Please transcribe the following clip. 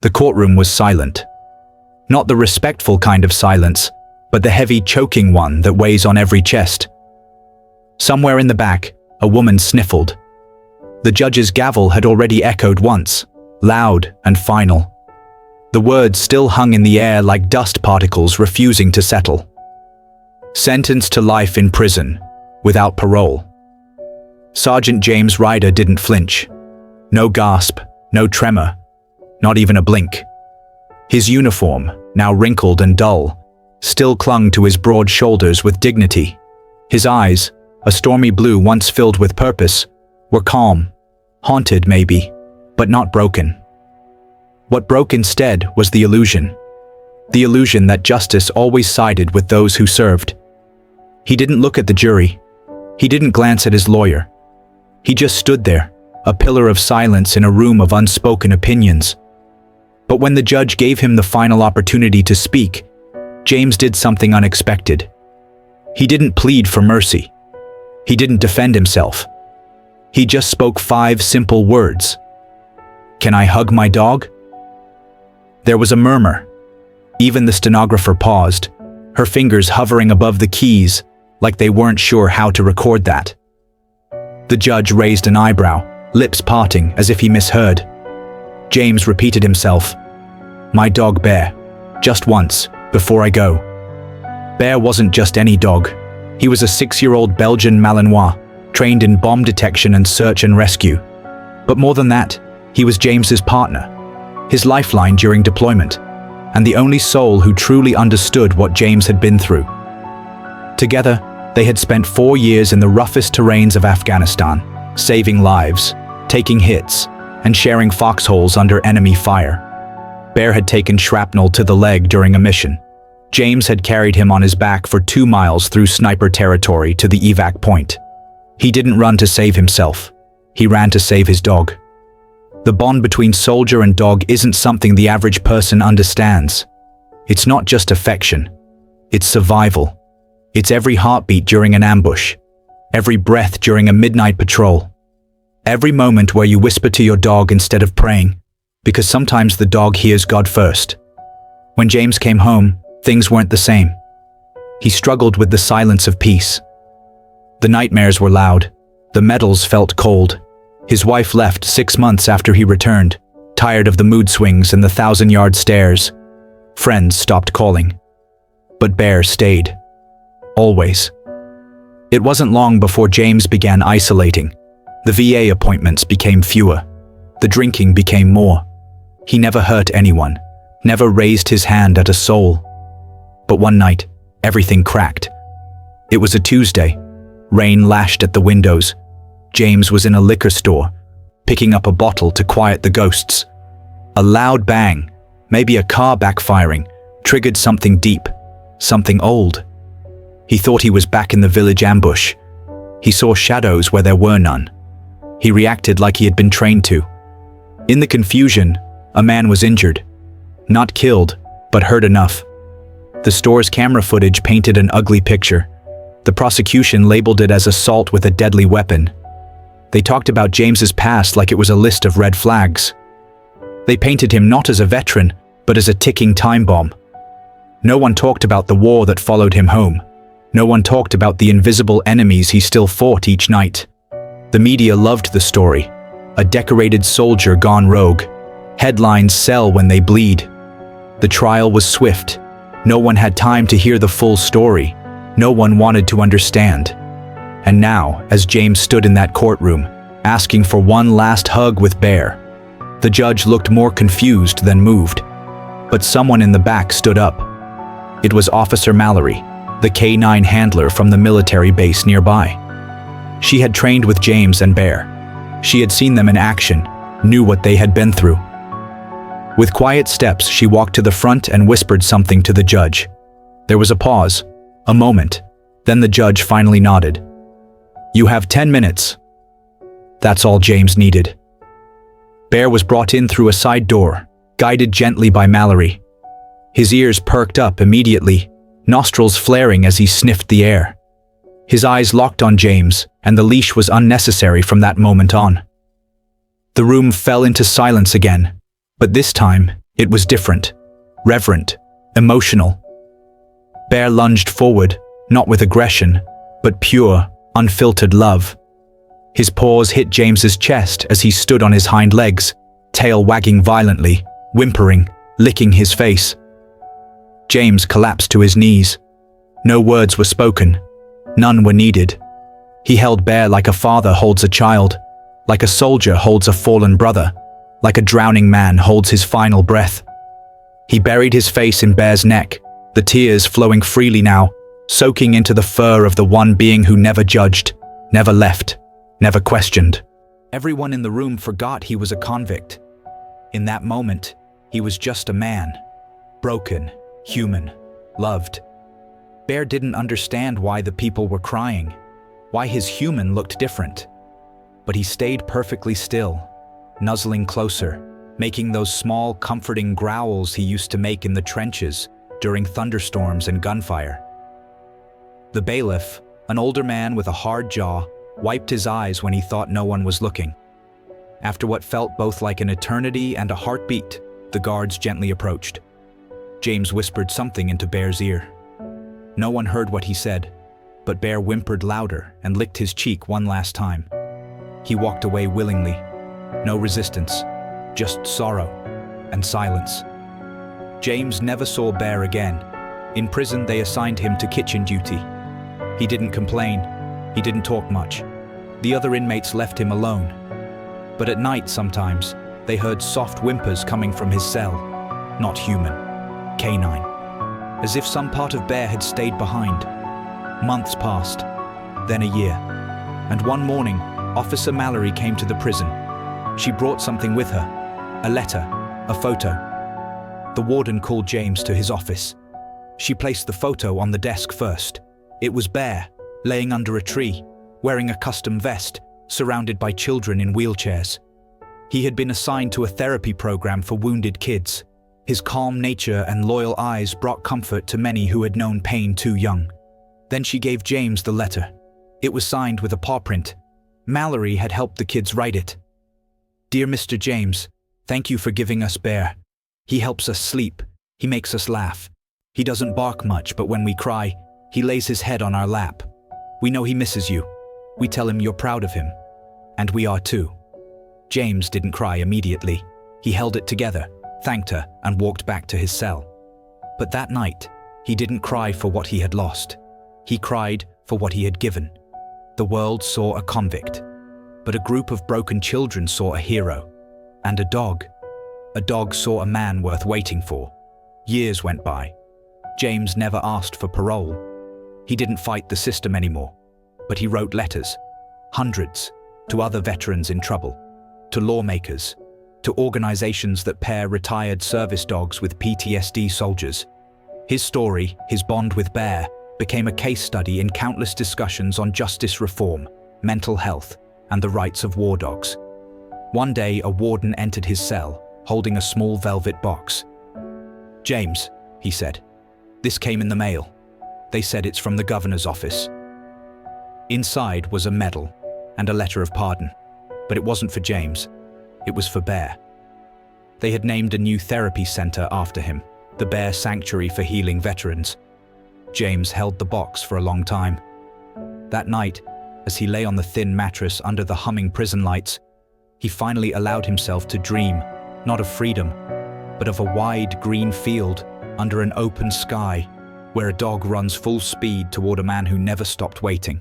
The courtroom was silent. Not the respectful kind of silence, but the heavy, choking one that weighs on every chest. Somewhere in the back, a woman sniffled. The judge's gavel had already echoed once, loud and final. The words still hung in the air like dust particles refusing to settle. Sentenced to life in prison, without parole. Sergeant James Ryder didn't flinch. No gasp, no tremor, not even a blink. His uniform, now wrinkled and dull, still clung to his broad shoulders with dignity. His eyes, a stormy blue once filled with purpose, were calm, haunted maybe, but not broken. What broke instead was the illusion. The illusion that justice always sided with those who served. He didn't look at the jury. He didn't glance at his lawyer. He just stood there, a pillar of silence in a room of unspoken opinions. But when the judge gave him the final opportunity to speak, James did something unexpected. He didn't plead for mercy. He didn't defend himself. He just spoke 5 simple words. "Can I hug my dog?" There was a murmur. Even the stenographer paused, her fingers hovering above the keys, like they weren't sure how to record that. The judge raised an eyebrow, lips parting as if he misheard. James repeated himself. "My dog Bear, just once, before I go." Bear wasn't just any dog. He was a 6-year-old Belgian Malinois, trained in bomb detection and search and rescue. But more than that, he was James's partner, his lifeline during deployment, and the only soul who truly understood what James had been through. Together, they had spent 4 years in the roughest terrains of Afghanistan, saving lives, taking hits, and sharing foxholes under enemy fire. Bear had taken shrapnel to the leg during a mission. James had carried him on his back for 2 miles through sniper territory to the evac point. He didn't run to save himself. He ran to save his dog. The bond between soldier and dog isn't something the average person understands. It's not just affection. It's survival. It's every heartbeat during an ambush. Every breath during a midnight patrol. Every moment where you whisper to your dog instead of praying, because sometimes the dog hears God first. When James came home, things weren't the same. He struggled with the silence of peace. The nightmares were loud. The medals felt cold. His wife left 6 months after he returned, tired of the mood swings and the 1,000-yard stares. Friends stopped calling. But Bear stayed. Always. It wasn't long before James began isolating. The VA appointments became fewer. The drinking became more. He never hurt anyone, never raised his hand at a soul. But one night, everything cracked. It was a Tuesday. Rain lashed at the windows. James was in a liquor store, picking up a bottle to quiet the ghosts. A loud bang, maybe a car backfiring, triggered something deep, something old. He thought he was back in the village ambush. He saw shadows where there were none. He reacted like he had been trained to. In the confusion, a man was injured. Not killed, but hurt enough. The store's camera footage painted an ugly picture. The prosecution labeled it as assault with a deadly weapon. They talked about James's past like it was a list of red flags. They painted him not as a veteran, but as a ticking time bomb. No one talked about the war that followed him home. No one talked about the invisible enemies he still fought each night. The media loved the story. A decorated soldier gone rogue. Headlines sell when they bleed. The trial was swift. No one had time to hear the full story. No one wanted to understand. And now, as James stood in that courtroom, asking for one last hug with Bear, the judge looked more confused than moved. But someone in the back stood up. It was Officer Mallory, the K-9 handler from the military base nearby. She had trained with James and Bear. She had seen them in action, knew what they had been through. With quiet steps, she walked to the front and whispered something to the judge. There was a pause, a moment. Then the judge finally nodded. "You have 10 minutes. That's all James needed. Bear was brought in through a side door, guided gently by Mallory. His ears perked up immediately, nostrils flaring as he sniffed the air. His eyes locked on James, and the leash was unnecessary from that moment on. The room fell into silence again, but this time It was different, reverent, emotional. Bear lunged forward, not with aggression, but pure, unfiltered love. His paws hit James's chest as he stood on his hind legs, tail wagging violently, whimpering, licking his face. James collapsed to his knees. No words were spoken. None were needed. He held Bear like a father holds a child, like a soldier holds a fallen brother, like a drowning man holds his final breath. He buried his face in Bear's neck, the tears flowing freely now, soaking into the fur of the one being who never judged, never left, never questioned. Everyone in the room forgot he was a convict. In that moment, he was just a man, broken, human, loved. Bear didn't understand why the people were crying, why his human looked different. But he stayed perfectly still, nuzzling closer, making those small, comforting growls he used to make in the trenches during thunderstorms and gunfire. The bailiff, an older man with a hard jaw, wiped his eyes when he thought no one was looking. After what felt both like an eternity and a heartbeat, the guards gently approached. James whispered something into Bear's ear. No one heard what he said, but Bear whimpered louder and licked his cheek one last time. He walked away willingly. No resistance, just sorrow and silence. James never saw Bear again. In prison, they assigned him to kitchen duty. He didn't complain. He didn't talk much. The other inmates left him alone. But at night sometimes, they heard soft whimpers coming from his cell. Not human, canine. As if some part of Bear had stayed behind. Months passed, then a year. And one morning, Officer Mallory came to the prison. She brought something with her, a letter, a photo. The warden called James to his office. She placed the photo on the desk first. It was Bear, laying under a tree, wearing a custom vest, surrounded by children in wheelchairs. He had been assigned to a therapy program for wounded kids. His calm nature and loyal eyes brought comfort to many who had known pain too young. Then she gave James the letter. It was signed with a paw print. Mallory had helped the kids write it. Dear Mr. James, thank you for giving us Bear. He helps us sleep. He makes us laugh. He doesn't bark much, but when we cry, he lays his head on our lap. We know he misses you. We tell him you're proud of him. And we are too. James didn't cry immediately. He held it together, thanked her, and walked back to his cell. But that night, he didn't cry for what he had lost. He cried for what he had given. The world saw a convict, but a group of broken children saw a hero. And a dog. A dog saw a man worth waiting for. Years went by. James never asked for parole. He didn't fight the system anymore, but he wrote letters, hundreds, to other veterans in trouble, to lawmakers, to organizations that pair retired service dogs with PTSD soldiers. His story, his bond with Bear, became a case study in countless discussions on justice reform, mental health, and the rights of war dogs. One day, a warden entered his cell, holding a small velvet box. James, he said, this came in the mail. They said it's from the governor's office. Inside was a medal and a letter of pardon, but it wasn't for James. It was for Bear. They had named a new therapy center after him, the Bear Sanctuary for Healing Veterans. James held the box for a long time. That night, as he lay on the thin mattress under the humming prison lights, he finally allowed himself to dream, not of freedom, but of a wide green field under an open sky, where a dog runs full speed toward a man who never stopped waiting.